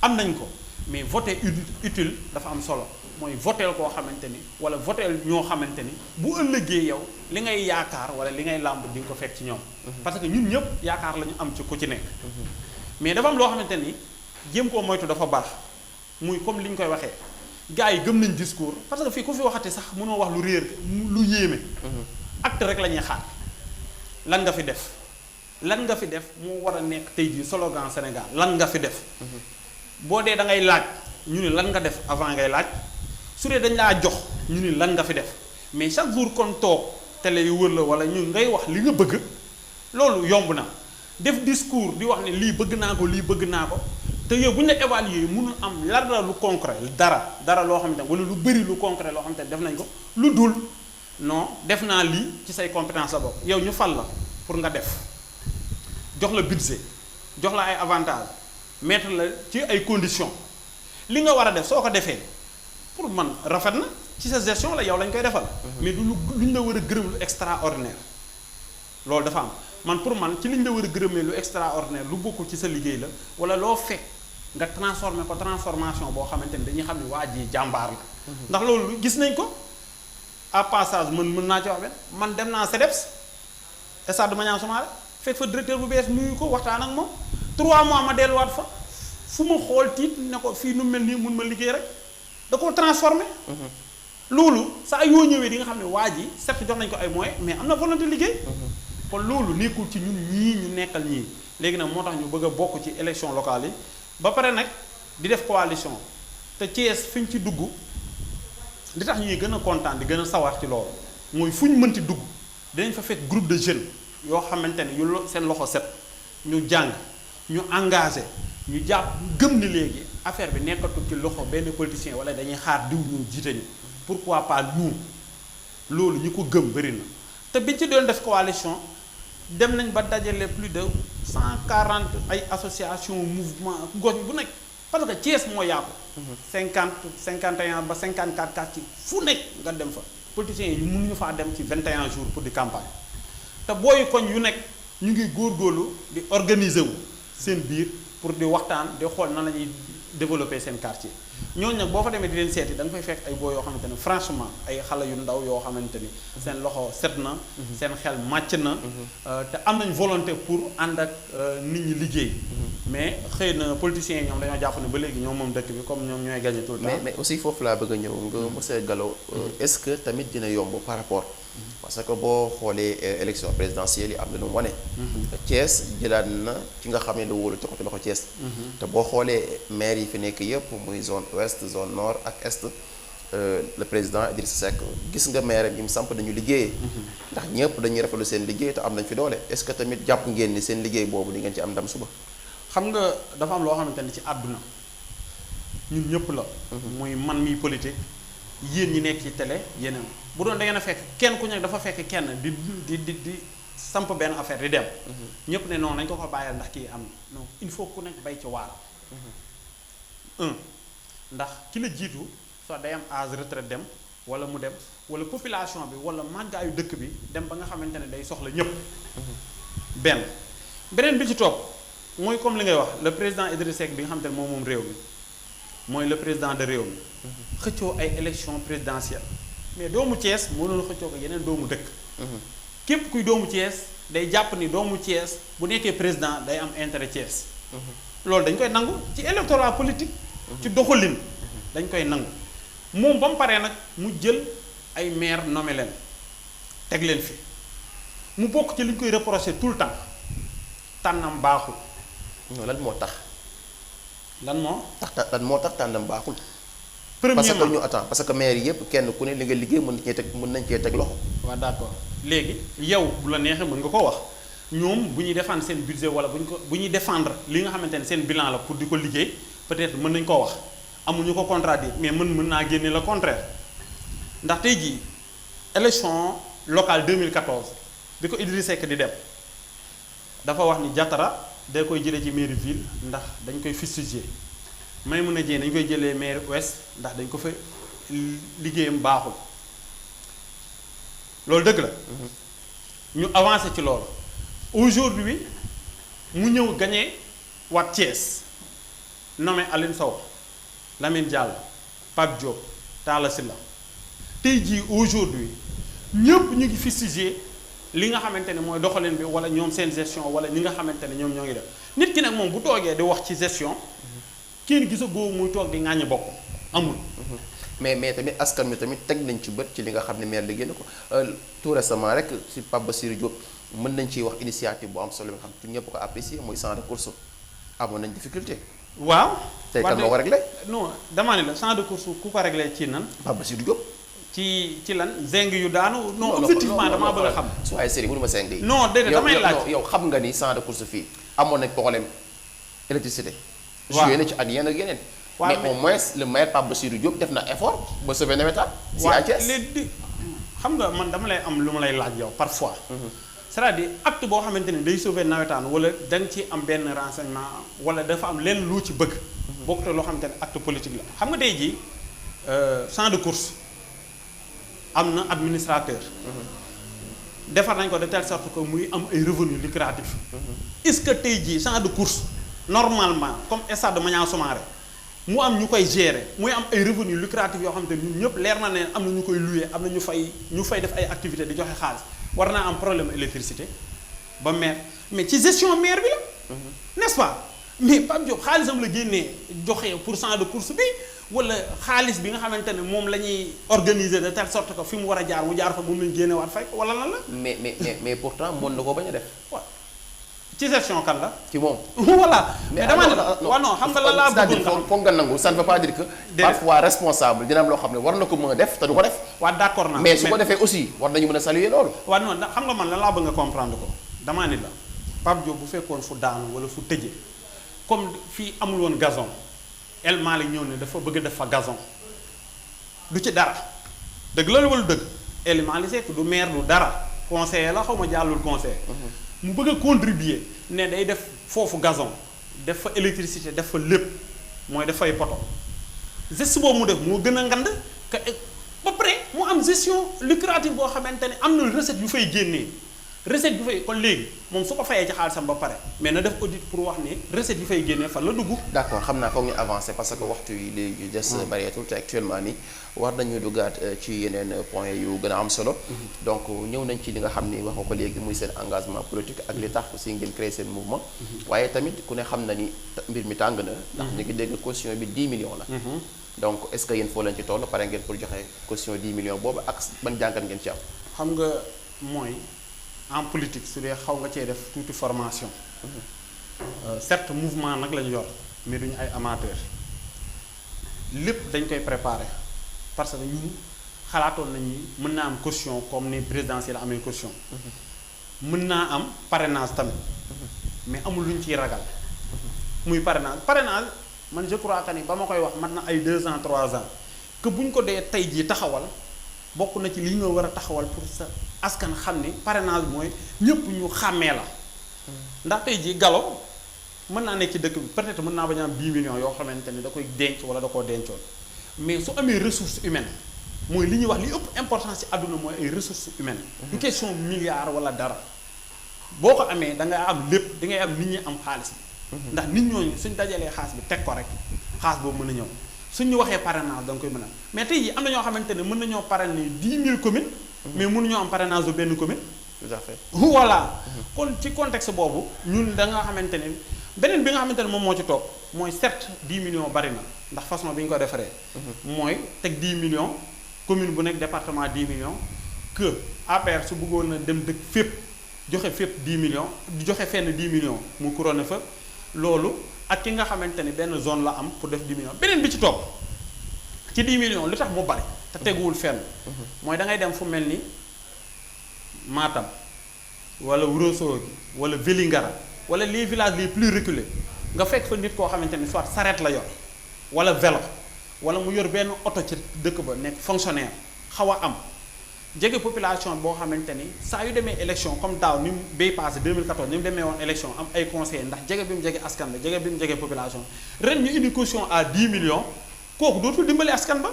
Speaker 3: am nañ ko mais voter utile dafa am solo mooy voter koo xamante ni wala voter ñoo xamante ni bu ëllëgee yow li ngay yaakaar wala li ngay làmb di nga ko fekk ci ñoom. parce que ñun ñëpp yaakaar la ñu am ci ku ci nekk. mais dafa am loo xamante ni jéem koo moytu dafa baax muy comme li ñu koy waxee gars yi gëm nañ discours parce que fii ku fi waxati sax mënoo wax lu réer lu yéeme. acte rek la ñuy xaar lan nga fi def moo war a nekk tey jii slogan Sénégal lan nga fi def. boo dee da ngay laaj ñu ni lan nga def avant ngay laaj su dee dañ laa jox ñu ni lan nga fi def mais chaque jour kon toog télé yu wër la wala ñu ngay wax li nga bëgg loolu yomb na def discours di wax ne lii bëgg naa ko te yow bu ñu la évaluer mënul am dara lu concret dara loo xamante ne wala lu bëri lu concret loo xamante ne def nañ ko lu dul non def naa lii ci say compétence la bokk yow ñu fal la pour nga def jox la budget jox la ay avantages mettre la ci ay conditions li nga war a def soo ko defee pour man rafet na ci sa gestion la yow lañ koy defal. mais du lu ñu la war a gërëm lu extraordinaire loolu dafa am man pour man ci li ñu la war a gërëmee lu extraordinaire lu bokkul ci sa liggéey la wala loo fekk nga transformer ko transformation boo xamante ni dañuy xam ne waa ji jàmbaar la. ndax loolu gis nañ ko à passage mën naa ci wax benn man dem naa CDEPS stade Maniang Soumaré fekk fa directeur bu bees nuyu ko waxtaan ak moom 3 mois ma delluwaat fa fu ma xool tiit ne ko fii nu mel nii mun ma liggéey rek da koo transformé. loolu saa yoo ñëwee di nga xam ne waa ji certes jox nañ ko ay moyens mais am na volonté liggéey. kon loolu nekkul ci ñun ñii ñu nekkal ñii léegi nag moo tax ñu bëgg a bokk ci élection locale yi ba pare nag di def coalition te Thiès fi ñu ci dugg li tax ñuy gën a kontaan di gën a sawar ci loolu mooy fu ñu mënti dugg dinañ fa fekk groupe de jeunes yoo xamante ne yu seen loxo set ñu jàng ñu engagé ñu jàpp gëm ni léegi affaire bi nekkatul ci loxo benn politicien wala dañuy xaar diw ñu jiite ñu pourquoi pas ñu loolu ñu ko gëm bëri na te biñ ci doon def coalition dem nañ ba dajale plus de 140 ay association mouvement gox bu nekk parce que Thiès moo yaatu. 50 51 ba 54 quartiers fu nekk nga dem fa politiciens yi mënuñu faa dem ci 21 jours pour di campagne te booyu koñ yu nekk ñu ngi góorgóorlu di organiser wu seen biir pour di waxtaan di xool nan la ñuy développer seen quartier ñooñu nag boo fa demee di leen seeti da nga fay fekk ay boo yoo xamante ne franchement ay xale yu ndaw yoo xamante ni seen loxo set na seen xel màcc na te am nañ volonté pour ànd ak nit ñi liggéey mais xëy na politiciens yi ñoom dañoo jàpp ne ba léegi ñoom moom dëkk bi comme ñoom ñooy gagné tout le temps
Speaker 2: mais aussi foofu laa bëgg a ñëw nga monsieur Gallo est-ce que tamit dina yomb par rapport parce que boo xoolee élection présidentielle yi am na lu mu wane. Thiès jëlaat na ki nga xam ne da wóolu ci loxo Thiès. te boo xoolee maire yi fi nekk yëpp muy zone ouest zone nord ak est le président Idrissa Seck gis nga maire yi mu samp dañu liggéeyee. ndax ñëpp dañuy rafetlu seen liggéey te am nañ fi doole est-ce que tamit jàpp ngeen ni seen liggéey boobu di ngeen ci am ndam suba.
Speaker 3: xam nga dafa am loo xamante ne ci àdduna ñun ñëpp la. muy man miy politique yéen ñi nekk ci télé yeneen. bu doon da ngeen a fekk kenn ku nekk dafa fekk kenn di samp benn affaire di dem. ñëpp ne noonu nañ ko bàyyal ndax kii am non il faut ku nekk bay ci waar. ndax ki la jiitu soit day am âge retraite dem wala mu dem wala population bi wala màggaayu dëkk bi dem ba nga xamante ne day soxla ñëpp. beneen bi ci topp mooy comme li ngay wax le président Idrissa Seck bi nga xamante ne moom réew mi mooy le président de réew mi. xëccoo ay élection présidentielle. mais doomu Thiès moo doon xëccoo ko yeneen doomu dëkk. képp kuy doomu Thiès day jàpp ni doomu Thiès bu nekkee président day am intérêt Thiès. loolu dañ koy nangu ci électorat politique. ci doxalin dañ koy nangu moom ba mu paree nag mu jël ay maire nommé leen teg leen fi mu bokk ci li ñu koy reprocher tout le temps tànnam baaxul.
Speaker 2: non lan moo tax.
Speaker 3: lan moo tax tànnam baaxul.
Speaker 2: parce que ñu attend parce que maire yëpp kenn ku ne li nga liggéey mën nañ cee teg loxo.
Speaker 3: waaw d'accord léegi yow bu la neexee mën nga ko wax ñoom bu ñuy défendre seen budget wala bu ñuy défendre li nga xamante ne seen bilan la pour di ko liggéey peut-être mën nañ koo wax amuñu ko contradire mais mën naa génne le contraire ndax tey jii élection locale 2014 bi ko Idrissa Seck di dem dafa wax ni Diatara day koy jëlee ci mairie ville ndax dañ koy fustiger. may mun a jee dañ koy jëlee maire ouest ndax dañ ko fa liggéeyam baaxul loolu dëgg la. ñu avancé ci loolu. aujourd'hui mu ñëw gagné waat Thiès nommé Aline Sow Lamine Diallo Pape Diop Talla Sylla tey jii aujourd'hui ñëpp ñu ngi fustiger li nga xamante ne mooy doxalin bi wala ñoom seen gestion wala ñi nga xamante ne ñoom ñoo ngi def nit ki nag moom bu toogee di wax ci gestion. kenn gisa boobu muy toog di ŋàññi bopp amul.
Speaker 2: mais tamit askan mi tamit teg nañ ci bët ci li nga xam ne maire liggéey na ko tout récemment rek ci Pape Bassirou Diop mën nañ ciy wax initiative bu am solo bi nga xam te ñëpp ko apprécier mooy champ de course amoon nañ difficulté.
Speaker 3: waaw.
Speaker 2: tey kan moo ko réglé.
Speaker 3: non damaa ne la champ de course ku ko réglé ci nan.
Speaker 2: Pape Bassirou Diop.
Speaker 3: ci lan zeng yu daanu. non objectivement damaa bëgg a xam.
Speaker 2: su waaye sëriñ mënuma zeng yi.
Speaker 3: non déedéet damay laaj
Speaker 2: yow xam nga ni champ de course fii amoon nañ problème électricité.
Speaker 3: waaw
Speaker 2: joué na ci ak yeneen ak yeneen. mais au moins le maire Pape Bassirou Diop def na effort ba sauver nawetaan. si à Thiès
Speaker 3: léegi xam nga man dama lay am lu ma lay laaj yow parfois. c'est-à-dire acte boo xamante ni day sauver nawetaan wala da nga ci am benn renseignement wala dafa am lenn lu ci bëgg. bokkut loo xamante ne acte politique la xam nga tey jii champ de course am na administrateur. defar nañ ko de telle sorte que muy am ay revenus lucratifs. est-ce que tey jii champ de course. normalement comme stade de Maniang Soumaré mu am ñu koy gérer muy am ay revenus lucratifs yoo xam te ñun ñëpp leer na ne am na ñu koy louer am na ñu fay def ay activités di joxe xaalis war naa am problème électricité ba maire mais ci gestion maire bi la. n'est-ce pas mais Pape Diop xaalisam la génnee joxe pourcent de course bi wala xaalis bi nga xamante ne moom la ñuy organiser de telle sorte que fi mu war a jaar mu jaar fa moom lañ génneewaat fay wala lan la.
Speaker 2: mais pourtant mën na ko bañ a def.
Speaker 3: waaw ci gestion kan la.
Speaker 2: ci moom.
Speaker 3: voilà mais dama ne waaw non xam nga lan laa bëggoon nga xam
Speaker 2: foog nga nangu ça ne veut pas dire que. parfois responsable dina am loo xam ne war na ko mën a def te du ko def.
Speaker 3: waaw d'accord naa
Speaker 2: mais su ko defee aussi war nañu mën a saluer loolu.
Speaker 3: waaw non xam nga man lan laa bëgg nga comprendre ko damaa ni la Pape Diop bu fekkoon fu daanu wala fu tëje comme fii amul woon gazon El Malick ñëw ne dafa bëgg def fa gazon du ci dara dëgg la wala dëgg El Malick Seck du maire du dara conseiller la xaw ma jàllul conseiller. mu bëgg a contribuer ne day def foofu gazon def fa électricité def fa lépp mooy def fay poto geste boobu mu def moo gën a ngand que ba pare mu am gestion lucrative boo xamante ne am na recette yu fay génnee recette yu fay kon léegi moom su ko fayee ci xaalisam ba pare mais na def audit pour wax ne recette yu fay génnee fan la dugg.
Speaker 2: d'accord xam naa foog ñu avancer parce que waxtu yi léegi des bareetul te actuellement nii war nañu duggaat ci yeneen point yu gën a am solo. donc ñëw nañ ci li nga xam ni wax nga ko léegi muy seen engagement politique ak li tax aussi ngeen créer seen mouvement. waaye tamit ku ne xam na ni mbir mi tàng na. ndax ñu ngi dégg caution bi 10 millions la. donc est-ce que yéen foo leen ci toll pare ngeen pour joxe caution 10 millions boobu ak ban jàngat ngeen ci am.
Speaker 3: xam nga mooy en politique su dee xaw nga cee def tuuti formation. certes mouvement nag la ñu yor mais duñu ay amateur lépp dañ koy préparer parce que ñun xalaatoon nañ ni mën naa am caution comme ni présidentielle amee caution. mën naa am parrainage tamit. mais amul lu ñu ciy ragal. muy parrainage man je crois que ni ba ma koy wax mat na ay 2 ans 3 ans que bu ñu ko dee tey jii taxawal bokk na ci li nga war a taxawal pour sa askan xam ni parrainage mooy ñëpp ñu xàmmee la. ndax tey jii Gallo mën naa nekk ci dëkk bi peut-être mën naa bañ a am 10 millions yoo xamante ni da koy denc wala da koo dencoon mais su amee ressource humaine mooy li ñuy wax li ëpp importance ci àdduna mooy ay ressources humaines. du question milliard wala dara boo ko amee da nga am lépp da ngay am nit ñi am xaalis bi. ndax nit ñooñu suñ dajalee xaalis bi teg ko rek xaalis boobu mën a ñëw suñ ñu waxee parrainage da nga koy mën a mais tey jii am na ñoo xamante ne mën nañoo parrainer 10 000 communes. mais mënuñoo am parrainage bu benn commune.
Speaker 2: tout à fait
Speaker 3: voilà. kon ci contexte boobu ñun da nga xamante ne beneen bi nga xamante ne moom moo ci toog mooy certes 10 millions bari na ndax façon bi ñu ko defaree. mooy teg 10 millions commune bu nekk département 10 millions que APR su bëggoon na dem dëkk fépp joxe fépp 10 millions di joxe fenn 10 millions mu couronné fa loolu ak ki nga xamante ni benn zone la am pour def 10 millions beneen bi ci toog ci 10 millions li tax mu bari te teguwul fenn. mooy da ngay dem fu mel ni Matam wala Ourossogui wala Vélingara wala les villages les plus reculés nga fekk fa nit koo xamante ni soit saret la yor wala vélo wala mu yor benn oto ci dëkk ba nekk fonctionnaire xaw a am jege population boo xamante ni saa yu demee élection comme daaw ni mu bay passé 2014 ni mu demee woon élection am ay conseillers ndax jege bi mu jege askan la jege bi mu jege population ren ñu indi caution à 10 millions kooku dootul dimbali askan ba.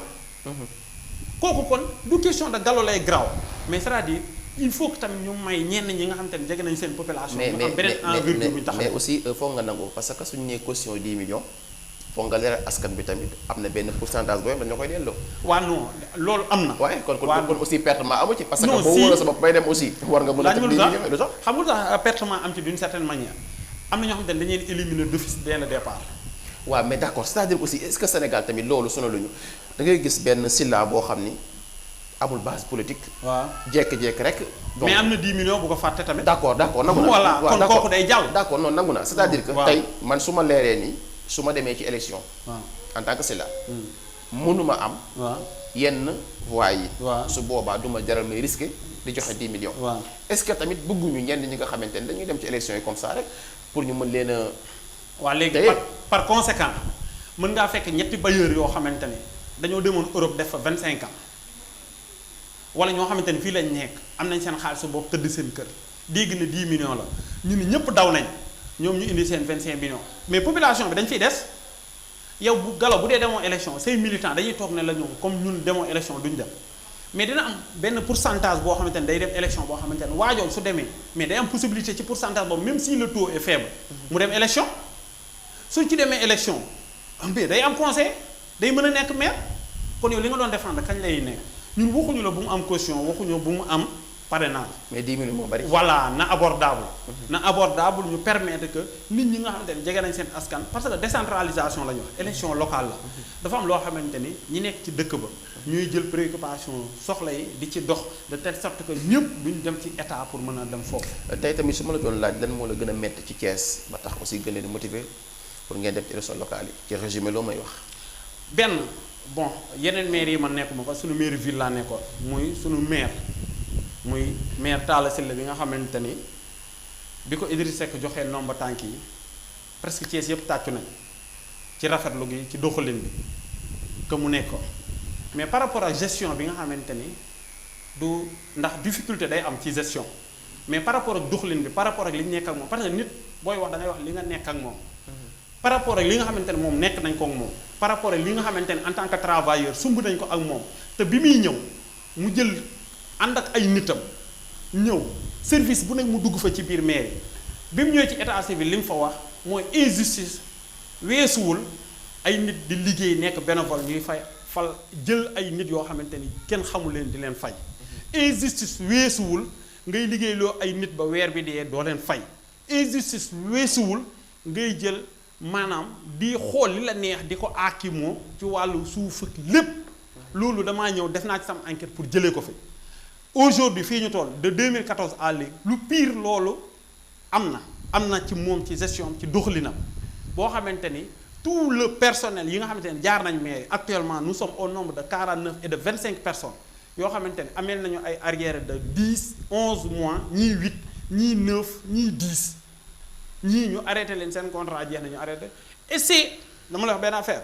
Speaker 3: kooku kon du question de Gallo lay graw mais c'est-à-dire il faut que tamit ñu may ñenn ñi nga xamante ne jege nañu seen population. ñu am beneen envergure bu ñu taxaw
Speaker 2: mais aussi foog nga nangu parce que suñu nee caution 10 millions foog nga leeral askan bi tamit am na benn pourcentage boobu dañoo koy delloo.
Speaker 3: waaw non loolu am na.
Speaker 2: waaye kon aussi pertement amu ci. parce que
Speaker 3: non
Speaker 2: boo wóoree sa bopp bay dem aussi. war nga mën a teg 10 millions lu tax
Speaker 3: xam nga tax pertement am ci d'une certaine manière am na ñoo xamante ne dañuy éliminer d'office dès le départ.
Speaker 2: waaw mais d'accord c'est-à-dire aussi est-ce que Sénégal tamit loolu sonaluñu da ngay gis benn silla boo xam ni amul base politique.
Speaker 3: waaw
Speaker 2: jékki-jékki rek.
Speaker 3: mais am na 10 millions bu ko fàtte tamit.
Speaker 2: d'accord nangu naa.
Speaker 3: voilà kon kooku day jàll.
Speaker 2: d'accord non nangu naa c'est-à-dire que tey man su ma leeree nii su ma demee ci élection. en tant que silla. mënuma am. yenn voix yi. su boobaa du ma jaral may risqué di joxe 10 millions. est-ce que tamit bëgguñu ñenn ñi nga xamante ne dañuy dem ci élection yi comme ça rek pour ñu mën leen a.
Speaker 3: waaw léegi par conséquent mën ngaa fekk ñetti bailleurs yoo xamante ne dañoo demoon Europe def fa 25 ans wala ñoo xamante ne fii lañ nekk am nañ seen xaalis boobu tëdd seen kër dégg na 10 millions la ñu ni ñëpp daw nañ ñoom ñu indi seen 25 millions mais population bi dañ fiy des yow bu Gallo bu dee demoo élection say militants dañuy toog ne la ñoom comme ñun demoo élection duñ dem mais dina am benn pourcentage boo xamante ne day dem élection boo xamante ne waajoon su demee mais day am possibilité ci pourcentage boobu même si le taux est faible mu dem élection suñ ci demee élection mais day am conseil day mën a nekk maire kon yow li nga doon défendre kañ lay nekk ñun waxuñu la bu mu am caution waxuñu bu mu am parrainage.
Speaker 2: mais 10 000 moo bari.
Speaker 3: voilà na abordable. na abordable ñu permettre que nit ñi nga xamante ni jege nañ seen askan parce que décentralisation la ñu wax élection locale la. dafa am loo xamante ni ñi nekk ci dëkk ba. ñuy jël préoccupation soxla yi di ci dox de telle sorte que ñëpp duñ dem ci état pour mën a dem foofu.
Speaker 2: tey tamit su ma la doon laaj lan moo la gën a métti ci Thiès ba tax aussi gën leen motiver pour ngeen dem ci élection locale yi ci résumé loo may wax.
Speaker 3: benn bon yeneen maire yi man nekkuma ko suñu maire ville laa nekkoon muy suñu maire Talla Sylla bi nga xamante ni bi ko Idriss Seck joxee nomba tànk yi presque Thiès yëpp tàccu nañ ci rafetlu gi ci doxalin bi que mu nekk ko mais par rapport ak gestion bi nga xamante ni du ndax difficulté day am ci gestion mais par rapport ak doxalin bi par rapport ak li ñu nekk ak moom parce que nit booy wax da ngay wax li nga nekk ak moom. par rapport ak li nga xamante ne moom nekk nañ ko ak moom par rapport ak li nga xamante ne en tant que travailleur sumb nañ ko ak moom te bi muy ñëw mu jël ànd ak ay nitam ñëw service bu nekk mu dugg fa ci biir mairie bi mu ñëwee ci état civil li mu fa wax mooy injustice weesuwul ay nit di liggéey nekk bénévole ñuy fay fal jël ay nit yoo xamante ni kenn xamul leen di leen fay injustice weesuwul ngay liggéey loo ay nit ba weer bi dee doo leen fay injustice weesuwul ngay jël maanaam di xool li la neex di ko aakimoo ci wàllu suuf ak lépp loolu damaa ñëw def naa ci sama enquête pour jëlee ko fi aujourd'hui fii ñu toll de 2014 à léegi lu pire loolu am na ci moom ci gestion ci doxalinam boo xamante ni tout le personnel yi nga xamante ne jaar nañ mais actuellement nous sommes au nombre de 49 et de 25 personnes yoo xamante ne ameel nañu ay arriérés de 10 11 mois ñii 8 ñii 9 ñii 10 ñii ñu arrêté leen seen contrat jeex na ñu arrêté et c'est dama la wax benn affaire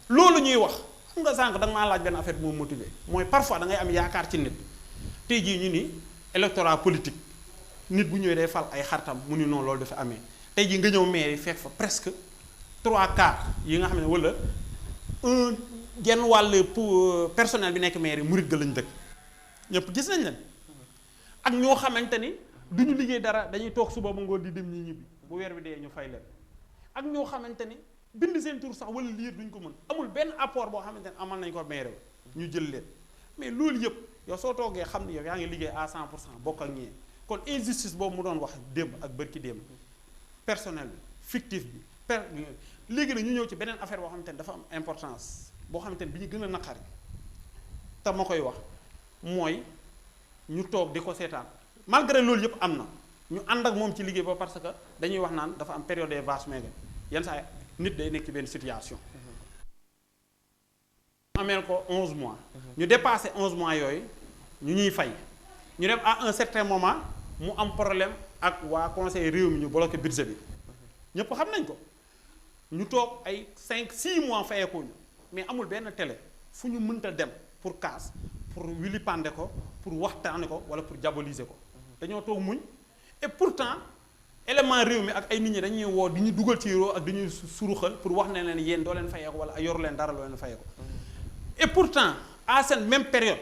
Speaker 3: loolu ñuy wax xam nga sànq da nga maa laaj benn affaire bu ma motivé mooy parfois da ngay am yaakaar ci nit tey jii ñu ni électorat politique nit bu ñëwee day fal ay xaritam mu ni noonu loolu dafa amee tey jii nga ñëw mairie fekk fa presque 3/4 yi nga xam ne wala genn wàll pour personnel bi nekk mairie murit ga lañ dëkk ñëpp gis nañ leen ak ñoo xamante ni du ñu liggéey dara dañuy toog suba ba ngoon di dem ñi ñibbi bu weer bi dee ñu fay leen ak ñoo xamante ni bind seen tur sax wala liir duñ ko mën amul benn apport boo xamante ni amal nañ ko mairie ba ñu jël leen mais loolu yëpp yow soo toogee xam ni yow yaa ngi liggéey à 100% bokk ak ñee kon injustice boobu mu doon wax démb ak bërki démb personnel bi fictif bi léegi nag ñu ñëw ci beneen affaire boo xamante ni dafa am importance boo xamante ni bi ñu gën a naqari te ma koy wax mooy ñu toog di ko seetaan malgré loolu yëpp am na ñu ànd ak moom ci liggéey ba parce que dañuy wax naan dafa am période des vaches maigres yenn saa nit day nekk ci benn situation ameel ko 11 mois ñu dépassé 11 mois yooyu ñu ñuy fay ñu dem à un certain moment mu am problème ak waa conseil réew mi ñu bloqué budget bi ñëpp xam nañ ko ñu toog ay 5-6 mois fayeekuñu mais amul benn télé fu ñu mënta dem pour kaas pour wili pande ko pour waxtaane ko wala pour diaboliser ko dañoo toog muñ et pourtant élément réew mi ak ay nit ñi dañuy woo di ñu dugal ci yoo ak di ñuy suruxal pour wax ne leen yéen doo leen fayee ko wala yoru leen dara loo leen fayee ko et pourtant à cette même période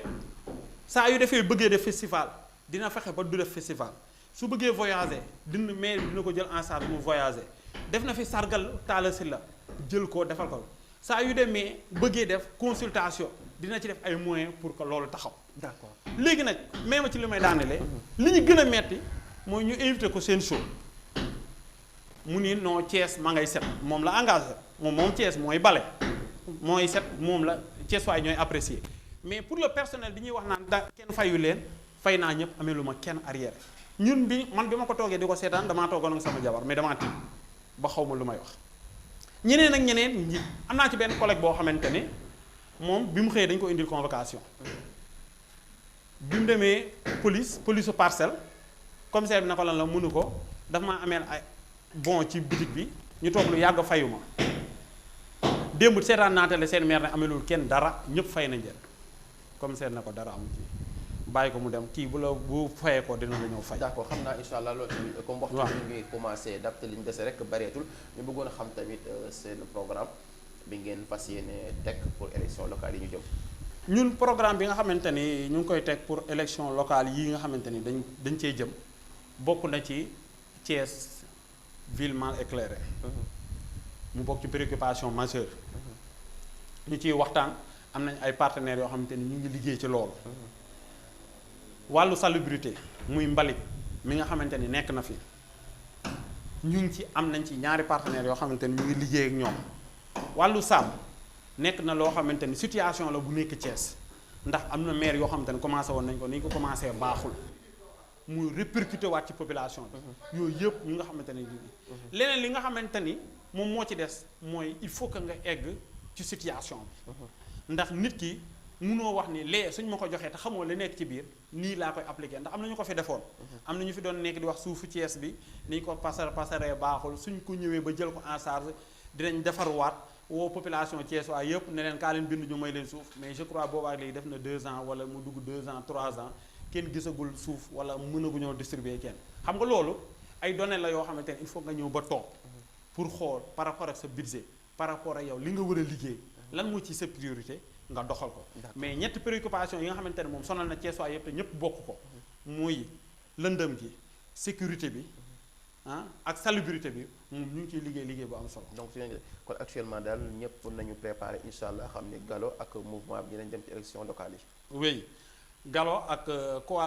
Speaker 3: saa yu defee bëggee def festival dina fexe ba du def festival su bëggee voyager dina ko jël en charge mu voyager def na fi sargal Talla Sylla jël ko defal ko saa yu demee bëggee def consultation dina ci def ay moyens pour que loolu taxaw.
Speaker 2: d'accord
Speaker 3: léegi nag même ci li may daanelee li ñu gën a metti mooy ñu invité ko seen show mu ni non Thiès ma ngay set moom la engagé moom Thiès mooy bale mooy set moom la Thiès waay ñooy apprécier mais pour le personnel bi ñuy wax naan da kenn fayu leen fay naa ñëpp amee lu ma kenn arrière ñun bi ma ko toogee di ko seetaan damaa toogoon ak sama jabar mais damaa tiit ba xaw ma lu may wax ñeneen ak ñeneen ñi am naa ci benn collègue boo xamante ne moom bi mu xëyee dañu ko indil convocation bi mu demee police su parcelle commissaire bi na ko lan la mënu ko dafa maa ameel ay bon ci boutique bi ñu toog lu yàgg fayu ma démb seetaan naatale seen maire ne amelul kenn dara ñëpp fay nañ leen commissaire na ko dara amu ci bàyyi ko mu dem kii bu fayee ko dina la ñëw fay.
Speaker 2: d'accord xam naa incha allah loolu tamit comme waxtu bi ngi commencé dab te li ñu dese rek bareetul ñu bëggoon a xam tamit seen programme bi ngeen fas yéene teg pour élection locale yi ñu jëm.
Speaker 3: ñun programme bi nga xamante ni ñu ngi koy teg pour élection locale yi nga xamante ni dañ cee jëm bokk na ci Thiès ville mal éclairée. mu bokk ci préoccupation majeure. ñu ciy waxtaan am nañ ay partenaires yoo xamante ni ñu ngi liggéey ci loolu. wàllu salubrité muy mbalit mi nga xamante ni nekk na fi ñu ngi ci am nañ ci ñaari partenaires yoo xamante ni ñu ngi liggéey ak ñoom wàllu saabu nekk na loo xamante ni situation la bu nekk Thiès ndax am na maire yoo xamante ni commencé woon nañ ko ni ñu ko commencé baaxul muy répercuté waat ci population bi yooyu yëpp ñu nga xamante ni leneen li nga xamante ni moom moo ci des mooy il faut que nga egg ci situation bi ndax nit ki munoo wax ni lee suñ ma ko joxee te xamoo li nekk ci biir nii laa koy appliquer ndax am na ñu ko fi defoon am na ñu fi doon nekk di wax suufu Thiès bi ni ñu ko pasaree baaxul suñ ko ñëwee ba jël ko en charge dinañ defarwaat woo population Thiès waa yëpp ne leen kaa leen bind ñu may leen suuf mais je crois boobaa léegi def na 2 ans wala mu dugg 2 ans 3 ans kenn gisagul suuf wala mënaguñoo distribuer kenn xam nga loolu ay données la yoo xamante ne il faut nga ñëw ba toog pour xool par rapport ak sa budget par rapport ak yow li nga war a liggéey lan moo ci sa priorité nga doxal ko mais ñetti préoccupation yi nga xamante ne moom sonal na Thiès waa yëpp te ñëpp bokk ko muy lëndëm gi sécurité bi ak salubrité bi moom ñu ngi ciy liggéey bu am solo.
Speaker 2: donc kon actuellement daal ñëpp nañu préparé incha allah xam ne Gallo ak mouvement bi dinañ dem ci élection locale yi.
Speaker 3: oui Gallo ak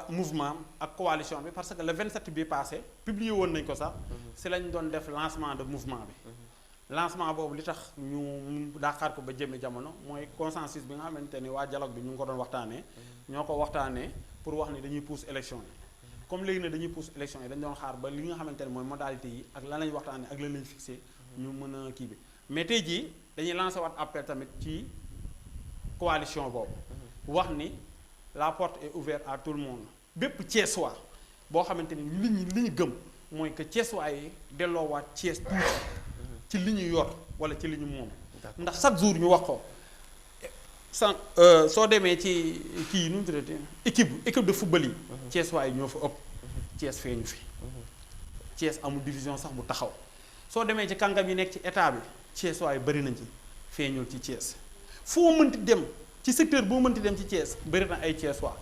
Speaker 3: mouvement ak coalition bi parce que le 27 bi passé publié woon nañ ko sax. si lañ doon def lancement de mouvement bi. lancement boobu li tax ñu daaxaar ko ba jëmee jamono mooy consensus bi nga xamante ni waa dialogue bi ñu ngi ko doon waxtaanee. ñoo ko waxtaanee pour wax ni dañuy pousse élection yi. comme léegi ne dañuy pousse élection yi dañ doon xaar ba li nga xamante ne mooy modalité yi ak lan lañ waxtaanee ak lan lañ fixé ñu mën a kii bi mais tey jii dañuy lancé waat appel tamit ci coalition boobu. wax ni la porte est ouverte à tout le monde bépp Thiessois boo xamante ni li ñu gëm mooy que Thiessois yi delloowaat Thiès tuuti ci li ñu yor wala ci li ñu moom. ndax chaque jour ñu wax ko soo demee ci kii nu mu tuddati équipe de football yi. Thiessois yi ñoo fa ëpp. Thiès feeñu fi. Thiès amul division sax bu taxaw soo demee ci kàngam yi nekk ci état bi Thiessois yi bëri nañ ci feeñul ci Thiès foo mënti dem ci secteur boo mënti dem ci Thiès bëri na ay Thiessois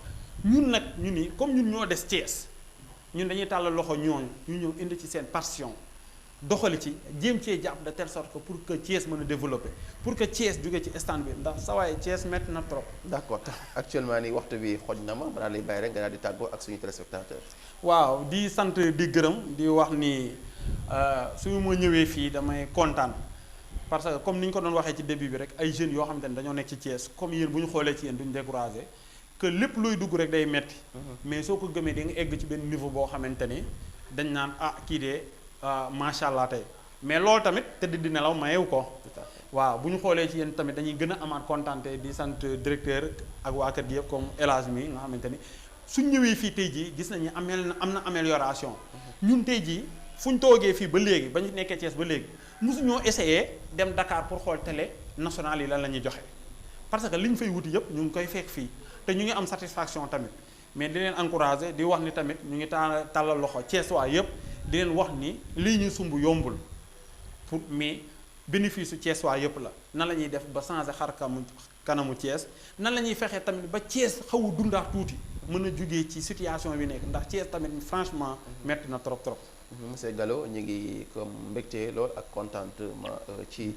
Speaker 3: ñun nag ñu ni comme ñun ñoo des Thiès ñun dañuy tàllal loxo ñooñu ñu ñëw indi ci seen passion doxali ci jéem cee jàpp de telle sorte que pour que Thiès mën a développer pour que Thiès jóge ci stand bi ndax sa waaye Thiès métti na trop.
Speaker 2: d'accord actuellement nii waxtu bi xoj na ma daal lay bàyyi rek nga daal di tàggoo ak suñu téléspectateur.
Speaker 3: waaw di sant di gërëm di wax ni su ma ñëwee fii damay kontaan parce que comme ni ñu ko doon waxee ci début bi rek ay jeunes yoo xamante ne dañoo nekk ci Thiès comme yéen bu ñu xoolee ci yéen duñ découragé que lépp looy dugg rek day metti mais soo ko gëmee da nga egg ci benn niveau boo xamante ni dañ naan kii de macha allah tey mais loolu tamit tëdd di nelaw mayewu ko. waaw bu ñu xoolee ci yéen tamit dañuy gën a amaat kontaante di sant directeur ak waa kër gi yëpp comme El Hadj mi nga xamante ni suñ ñëwee fii tey jii gis nañu am na amélioration ñun tey jii fu ñu toogee fii ba léegi ba ñu nekkee Thiès ba léegi mosuñoo essayé dem Dakar pour xool télé nationale yi lan la ñuy joxe parce que li ñu fay wuti yëpp ñu ngi koy fekk fii te ñu ngi am satisfaction tamit mais di leen encouragé di wax ni tamit ñu ngi tàllal loxo Thiès waa yëpp di leen wax ni lii ñu sumb yombul pour mais bénéfice su Thiès waa yëpp la nan la ñuy def ba changer kanamu Thiès nan la ñuy fexee tamit ba Thiès xaw a dundaat tuuti mën a jugee ci situation bi nekk ndax Thiès tamit franchement metti na trop trop.
Speaker 2: monsieur Gallo ñu ngi comme mbégte lool ak contentement ci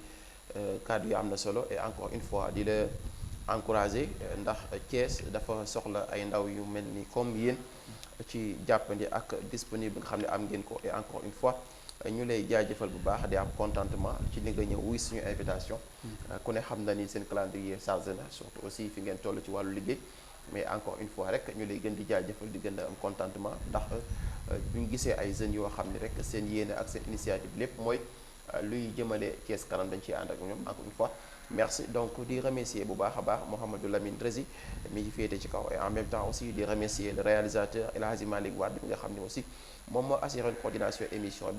Speaker 2: kàddu yi am na solo et encore une fois di la encourager ndax Thiès dafa soxla ay ndaw yu mel ni comme yéen ci jàppandi ak disponible nga xam ne am ngeen ko et encore une fois ñu lay jaajëfal bu baax di am contentement ci li nga ñëw wuy suñu invitation. ku ne xam na ni seen calendrier chargé na surtout aussi fi ngeen toll ci wàllu liggéey. mais encore une fois rek ñu lay gën di jaajëfal di gën a am contentement ndax bu ñu gisee ay jeunes yoo xam ne rek seen yéene ak seen initiative lépp mooy luy jëmale Thiès kanam dañ ciy ànd ak ñoom encore une fois merci donc di remercier bu baax a baax Mouhamadou Lamine Drési mi ngi féete ci kaw et en même temps aussi di remercier le réalisateur El Hadji Malick Wade mi nga xam ne aussi moom moo assuré coordination émission bi